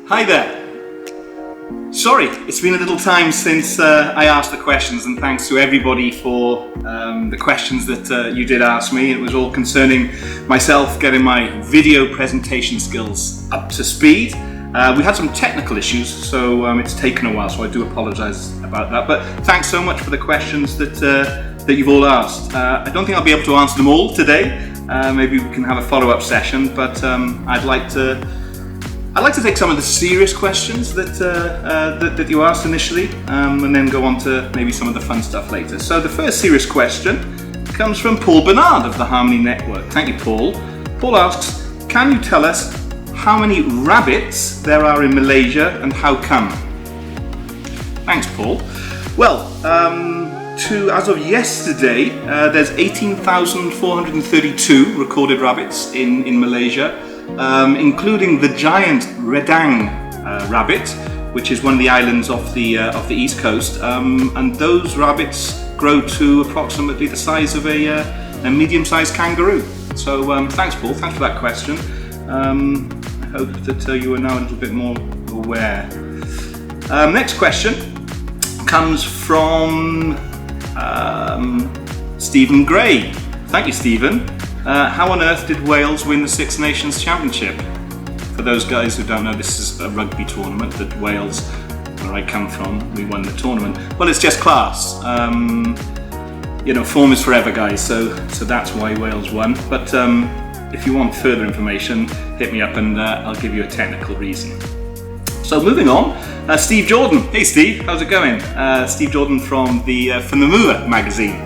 Hi there. Sorry, it's been a little time since I asked the questions, and thanks to everybody for the questions that you did ask me. It was all concerning myself getting my video presentation skills up to speed. We had some technical issues, so it's taken a while, so I do apologise about that. But thanks so much for the questions that you've all asked. I don't think I'll be able to answer them all today. Maybe we can have a follow-up session, but I'd like to take some of the serious questions that you asked initially, and then go on to maybe some of the fun stuff later. So the first serious question comes from Paul Bernard of the Harmony Network. Thank you, Paul. Paul asks, can you tell us how many rabbits there are in Malaysia and how come? Thanks, Paul. Well, as of yesterday, there's 18,432 recorded rabbits in Malaysia. Including the giant Redang rabbit, which is one of the islands off the east coast, and those rabbits grow to approximately the size of a medium-sized kangaroo. So thanks, Paul. Thanks for that question. I hope that you are now a little bit more aware. Next question comes from Stephen Gray. Thank you, Stephen. How on earth did Wales win the Six Nations Championship? For those guys who don't know, this is a rugby tournament that Wales, where I come from, we won the tournament. Well, it's just class. Form is forever, guys, so that's why Wales won. But if you want further information, hit me up and I'll give you a technical reason. So moving on, Steve Jordan. Hey Steve, how's it going? Steve Jordan from the Mover magazine.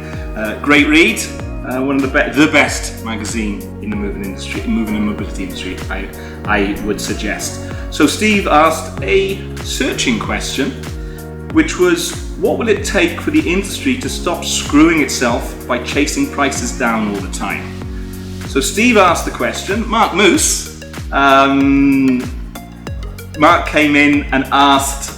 Great read. One of the best magazine in the moving and mobility industry, I would suggest. So Steve asked a searching question, which was, what will it take for the industry to stop screwing itself by chasing prices down all the time? So Steve asked the question. Mark Moose, Mark came in and asked,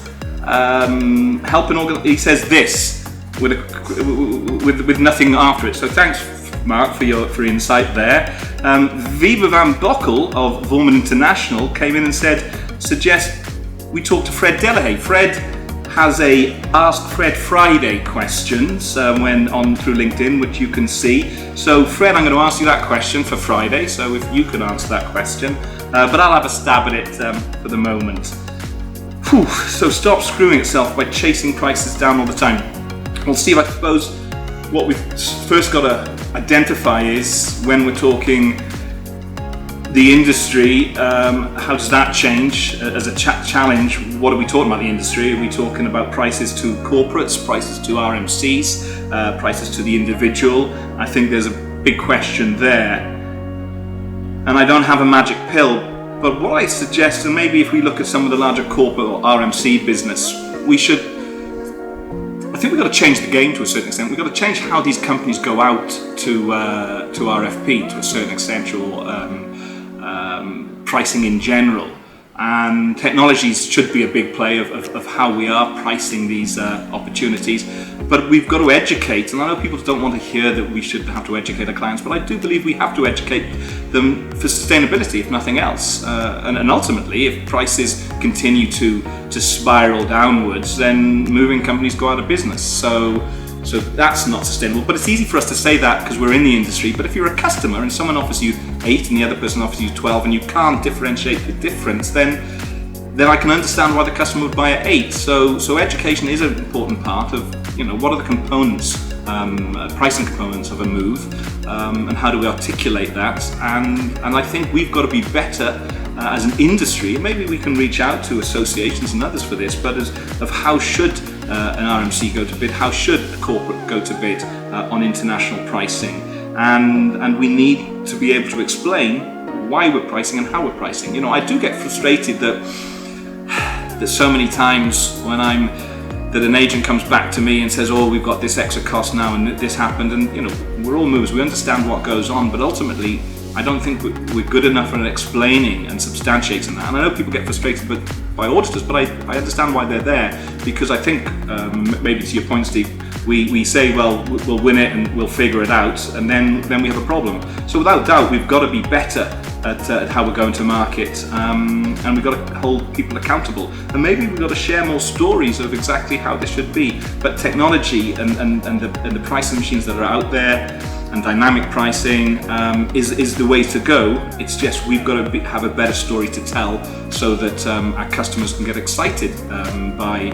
he says this with nothing after it. So thanks, Mark, for your insight there. Viva van Bokkel of Vormen International came in and suggest we talk to Fred Delahaye. Fred has a Ask Fred Friday questions when on through LinkedIn, which you can see. So Fred, I'm going to ask you that question for Friday, so if you could answer that question, but I'll have a stab at it for the moment. So stop screwing itself by chasing prices down all the time. Well, Steve, I suppose what we've first got to identify is, when we're talking the industry, how does that change as a challenge? What are we talking about the industry? Are we talking about prices to corporates, prices to RMCs, prices to the individual? I think there's a big question there. And I don't have a magic pill, but what I suggest, and maybe if we look at some of the larger corporate or RMC business, I think we've got to change the game to a certain extent. We've got to change how these companies go out to RFP to a certain extent, or pricing in general. And technologies should be a big play of how we are pricing these opportunities. But we've got to educate, and I know people don't want to hear that we should have to educate our clients, but I do believe we have to educate them for sustainability, if nothing else. And ultimately, if prices continue to spiral downwards, then moving companies go out of business. So that's not sustainable. But it's easy for us to say that because we're in the industry. But if you're a customer and someone offers you 8 and the other person offers you 12 and you can't differentiate the difference, then I can understand why the customer would buy at 8. So education is an important part of, what are the components, pricing components of a move, and how do we articulate that? And I think we've got to be better as an industry. Maybe we can reach out to associations and others for this, but of how should an RMC go to bid, how should a corporate go to bid on international pricing, and we need to be able to explain why we're pricing and how we're pricing. I do get frustrated that so many times that an agent comes back to me and says, oh, we've got this extra cost now and this happened, and we're all movers, we understand what goes on, but ultimately I don't think we're good enough at explaining and substantiating that. And I know people get frustrated by auditors, but I understand why they're there, because I think, maybe to your point, Steve, we say, well, we'll win it and we'll figure it out, and then we have a problem. So without doubt, we've got to be better at how we're going to market, and we've got to hold people accountable, and maybe we've got to share more stories of exactly how this should be. But technology and the pricing machines that are out there and dynamic pricing is the way to go. It's just we've got to have a better story to tell so that our customers can get excited by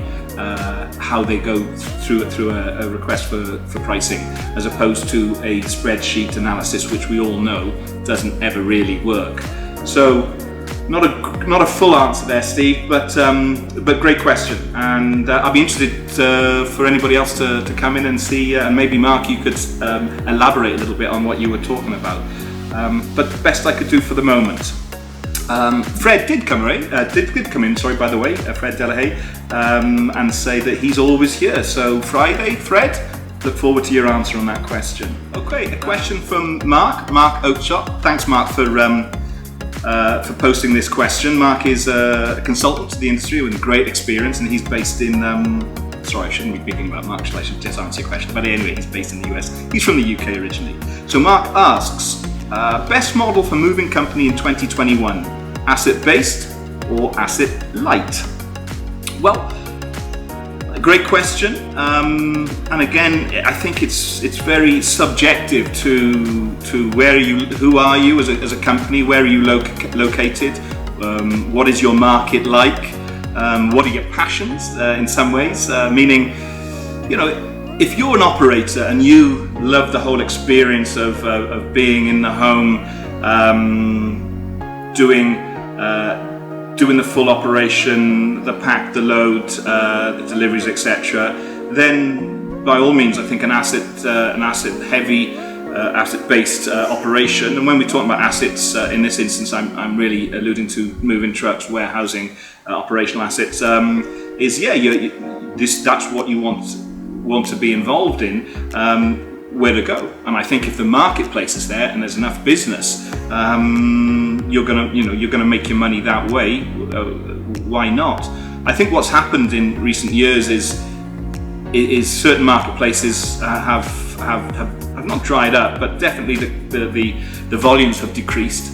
how they go through a request for pricing, as opposed to a spreadsheet analysis, which we all know doesn't ever really work. So not a full answer there, Steve, but great question, and I'll be interested for anybody else to come in and see, and maybe Mark, you could elaborate a little bit on what you were talking about. But the best I could do for the moment. Fred did come in. Sorry, by the way, Fred Delahaye, and say that he's always here. So Friday, Fred, look forward to your answer on that question. Okay, a question from Mark Oakeshott. Thanks, Mark, for posting this question. Mark is a consultant to the industry with great experience, and he's based in. Sorry, I shouldn't be speaking about Mark. I should just answer your question. But anyway, he's based in the US. He's from the UK originally. So Mark asks, best model for moving company in 2021, asset-based or asset-light? Well, a great question, and again, I think it's very subjective to who are you as a company, where are you located, what is your market like, what are your passions in some ways, meaning, if you're an operator and you love the whole experience of being in the home, doing the full operation, the pack, the load, the deliveries, etc., then by all means, I think an asset-heavy, asset-based operation. And when we talk about assets in this instance, I'm really alluding to moving trucks, warehousing, operational assets. That's what you want to be involved in. Where to go, and I think if the marketplace is there and there's enough business, you're gonna make your money that way. Why not? I think what's happened in recent years is certain marketplaces have not dried up, but definitely the volumes have decreased.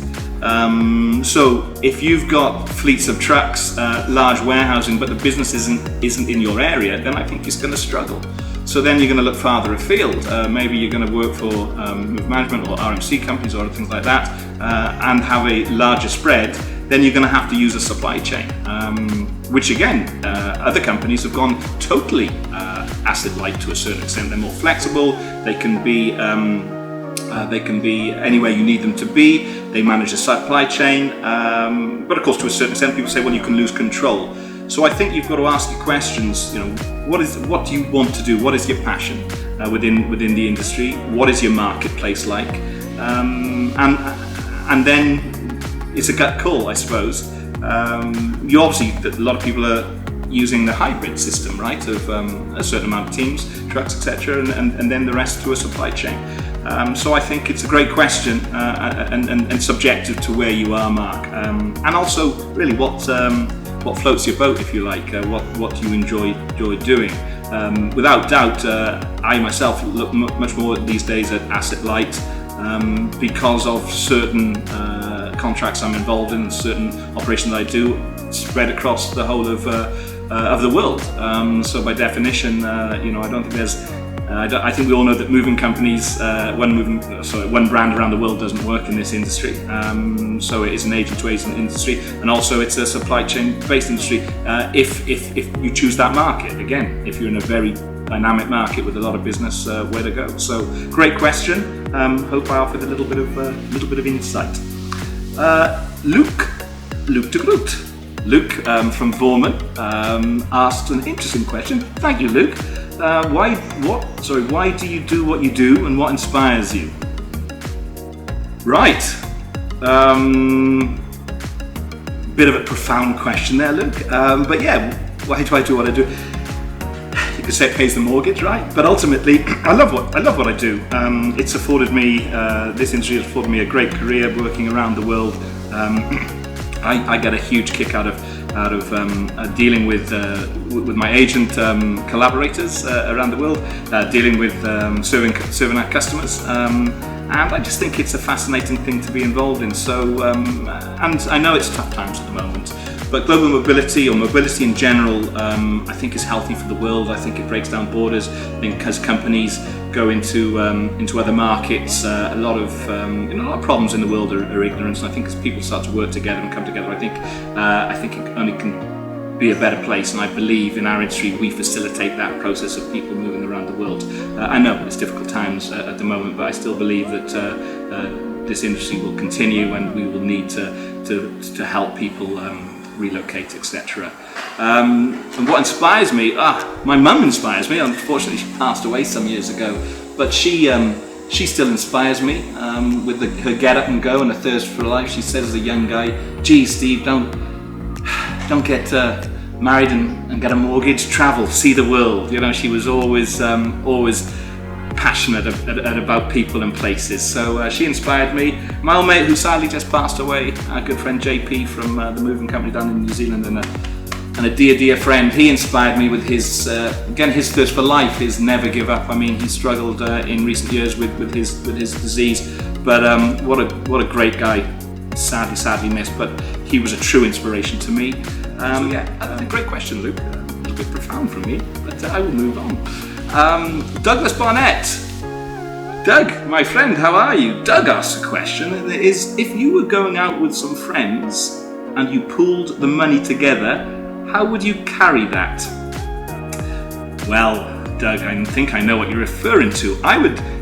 So if you've got fleets of trucks, large warehousing, but the business isn't in your area, then I think it's going to struggle. So then you're going to look farther afield. Maybe you're going to work for Move Management or RMC companies or things like that, and have a larger spread. Then you're going to have to use a supply chain, which again, other companies have gone totally asset light to a certain extent. They're more flexible. They can be anywhere you need them to be. They manage a supply chain, but of course, to a certain extent, people say, well, you can lose control. So I think you've got to ask your questions. What do you want to do? What is your passion within the industry? What is your marketplace like? And then it's a gut call, I suppose. You obviously, a lot of people are using the hybrid system, right? Of a certain amount of teams, trucks, etc., and then the rest through a supply chain. So I think it's a great question and subjective to where you are, Mark, and also really what floats your boat, if you like, what you enjoy doing. Without doubt, I myself look much more these days at asset light because of certain contracts I'm involved in, certain operations I do spread across the whole of the world. So by definition, I don't think there's. I think we all know that moving companies, one brand around the world doesn't work in this industry. So it is an agent-to-agent industry, and also it's a supply chain-based industry. If you choose that market, again, if you're in a very dynamic market with a lot of business, where to go? So great question. Hope I offered a little bit of insight. Luke de Groot. Luke from Vormen asked an interesting question. Thank you, Luke. Why do you do what you do, and what inspires you? Right. Bit of a profound question there, Luke. But yeah, why do I do what I do? You could say it pays the mortgage, right? But ultimately, I love what I do. It's afforded me, this industry has afforded me a great career working around the world. I get a huge kick out of dealing with my agent collaborators around the world, dealing with serving our customers, and I just think it's a fascinating thing to be involved in. So, and I know it's tough times at the moment, but global mobility, or mobility in general, I think is healthy for the world. I think it breaks down borders. I think as companies go into other markets, a lot of problems in the world are ignorance. And I think as people start to work together and come together, I think it only can be a better place. And I believe in our industry we facilitate that process of people moving around the world. I know it's difficult times at the moment, but I still believe that this industry will continue, and we will need to help people relocate, etc. And what inspires me, my mum inspires me. Unfortunately, she passed away some years ago, but she still inspires me with her get up and go and a thirst for life. She said as a young guy, "Geez, Steve, don't get married and get a mortgage. Travel, see the world." You know, she was always passionate about people and places. So she inspired me. My old mate, who sadly just passed away, our good friend JP from the moving company down in New Zealand, and a dear friend, he inspired me with his his thirst for life, his never give up. I mean, he struggled in recent years with his disease, but what a great guy. Sadly missed, but he was a true inspiration to me. That's a great question, Luke. A little bit profound from me, but I will move on. Douglas Barnett. Doug, my friend, how are you? Doug asks a question. It is, if you were going out with some friends and you pooled the money together, how would you carry that? Well, Doug, I think I know what you're referring to.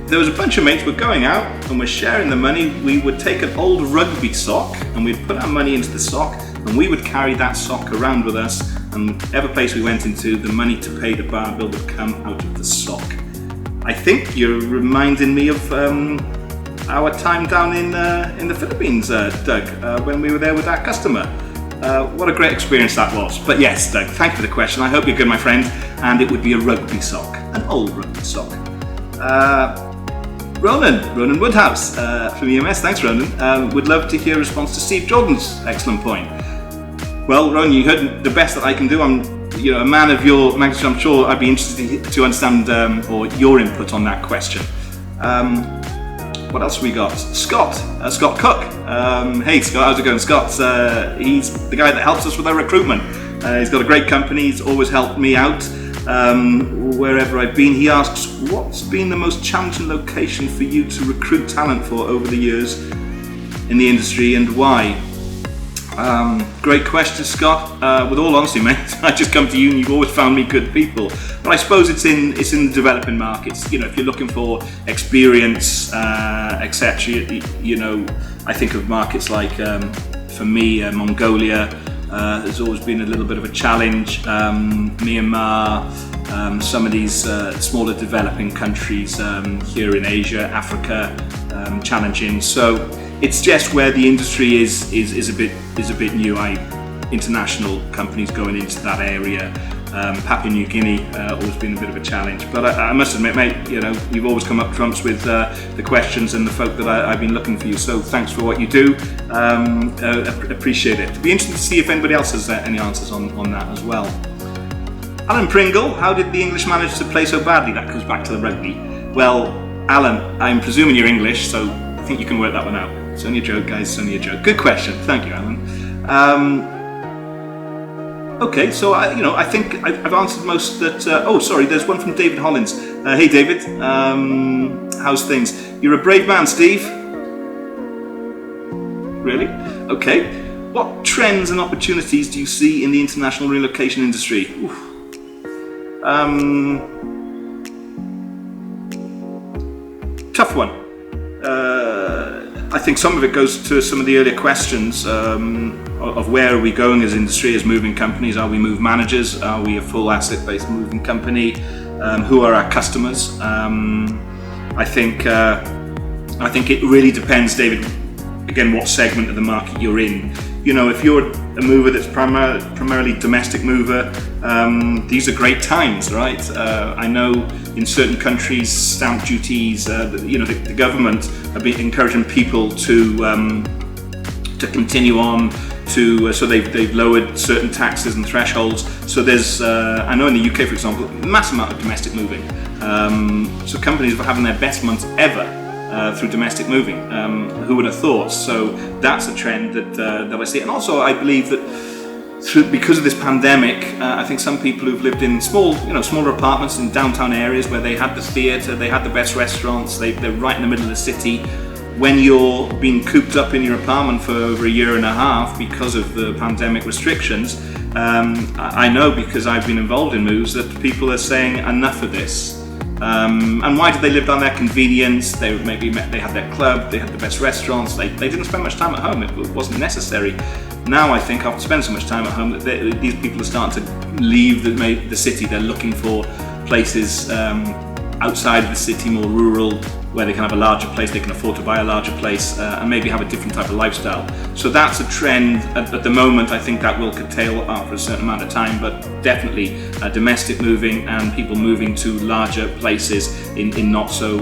There was a bunch of mates, we're going out and we're sharing the money. We would take an old rugby sock and we'd put our money into the sock, and we would carry that sock around with us, and whatever place we went into, the money to pay the bar bill would come out of the sock. I think you're reminding me of our time down in the Philippines, Doug, when we were there with that customer. What a great experience that was. But yes, Doug, thank you for the question. I hope you're good, my friend. And it would be a rugby sock, an old rugby sock. Ronan Woodhouse from EMS, thanks Ronan. Would love to hear a response to Steve Jordan's excellent point. Well, Ronan, you heard the best that I can do. I'm a man of your magnitude. I'm sure I'd be interested to understand or your input on that question. What else have we got? Scott Cook. Hey Scott, how's it going? Scott, he's the guy that helps us with our recruitment. He's got a great company, he's always helped me out wherever I've been. He asks, what's been the most challenging location for you to recruit talent for over the years in the industry, and why? Great question, Scott. With all honesty, mate, I just come to you and you've always found me good people. But I suppose it's in the developing markets. You know, if you're looking for experience, etc. I think of markets like, for me, Mongolia. There's always been a little bit of a challenge. Myanmar, some of these smaller developing countries here in Asia, Africa, challenging. So it's just where the industry is a bit new. International companies going into that area. Papua New Guinea always been a bit of a challenge. But I must admit, mate, you've always come up trumps with the questions and the folk that I've been looking for you. So thanks for what you do. Appreciate it. It'd be interesting to see if anybody else has any answers on that as well. Alan Pringle, how did the English manage to play so badly? That goes back to the rugby. Well, Alan, I'm presuming you're English, so I think you can work that one out. It's only a joke, guys. It's only a joke. Good question. Thank you, Alan. Okay, so I think I've answered most that. Sorry, there's one from David Hollins. Hey, David. How's things? You're a brave man, Steve. Really? Okay. What trends and opportunities do you see in the international relocation industry? Tough one. I think some of it goes to some of the earlier questions of where are we going as industry, as moving companies. Are we move managers? Are we a full asset-based moving company? Who are our customers? I think it really depends, David, again, what segment of the market you're in. If you're a mover that's primarily domestic mover, these are great times, right? I know in certain countries, stamp duties, the government have been encouraging people to continue on so they've lowered certain taxes and thresholds. So there's, I know in the UK, for example, a massive amount of domestic moving. So companies are having their best months ever through domestic moving. Who would have thought? So that's a trend that I see. And also I believe that because of this pandemic, I think some people who've lived in smaller apartments in downtown areas where they had the theatre, they had the best restaurants, they're right in the middle of the city. When you're being cooped up in your apartment for over a year and a half because of the pandemic restrictions, I know, because I've been involved in moves, that people are saying enough of this. And why did they live down their convenience? They had their club, they had the best restaurants, they didn't spend much time at home, it wasn't necessary. Now I think after spending so much time at home that these people are starting to leave the city. They're looking for places outside of the city, more rural, where they can have a larger place, they can afford to buy a larger place, and maybe have a different type of lifestyle. So that's a trend at the moment. I think that will curtail after a certain amount of time, but definitely domestic moving and people moving to larger places in not so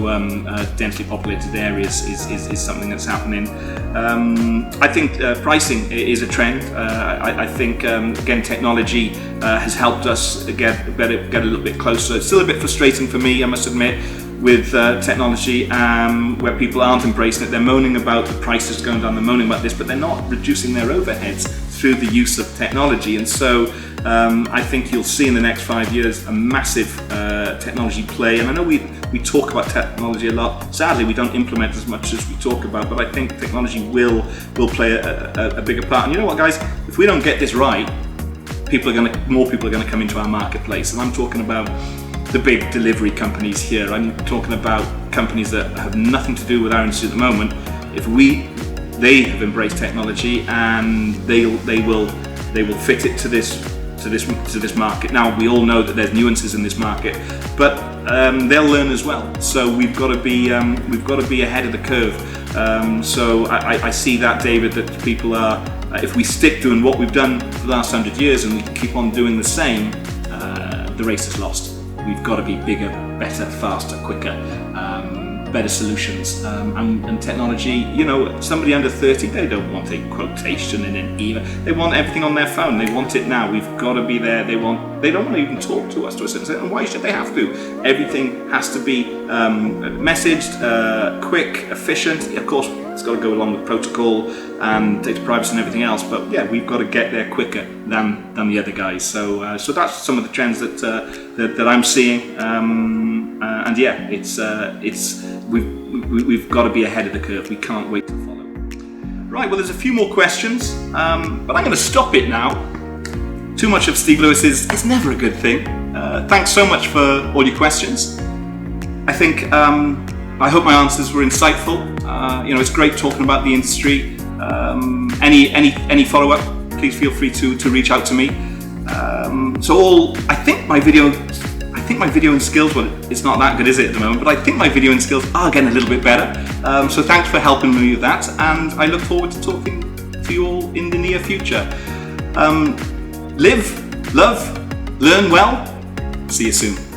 densely populated areas is something that's happening. I think pricing is a trend. I think again, technology has helped us get a little bit closer. It's still a bit frustrating for me, I must admit, with technology, where people aren't embracing it. They're moaning about the prices going down, they're moaning about this, but they're not reducing their overheads through the use of technology. And so I think you'll see in the next 5 years a massive technology play. And I know we talk about technology a lot. Sadly, we don't implement as much as we talk about, but I think technology will play a bigger part. And you know what, guys? If we don't get this right, more people are going to come into our marketplace. And I'm talking about the big delivery companies here. I'm talking about companies that have nothing to do with our industry at the moment. They have embraced technology, and they will fit it to this market. Now we all know that there's nuances in this market, but they'll learn as well. So we've got to be ahead of the curve. So I see that, David, that people are. If we stick doing what we've done for the last 100 years and we keep on doing the same, the race is lost. We've got to be bigger, better, faster, quicker, better solutions. And technology, somebody under 30, they don't want a quotation in an email. They want everything on their phone. They want it now. We've got to be there. They don't want to even talk to us to a certain extent. And why should they have to? Everything has to be messaged, quick, efficient. Of course, it's got to go along with protocol and data privacy and everything else. But yeah, we've got to get there quicker than the other guys. So that's some of the trends that I'm seeing. And yeah, we've got to be ahead of the curve. We can't wait to follow. Right. Well, there's a few more questions, but I'm going to stop it now. Too much of Steve Lewis is never a good thing. Thanks so much for all your questions. I think I hope my answers were insightful. It's great talking about the industry. Any follow-up, please feel free to reach out to me. I think my videoing skills, well, it's not that good, is it, at the moment, but I think my videoing skills are getting a little bit better. So thanks for helping me with that, and I look forward to talking to you all in the near future. Live, love, learn well. See you soon.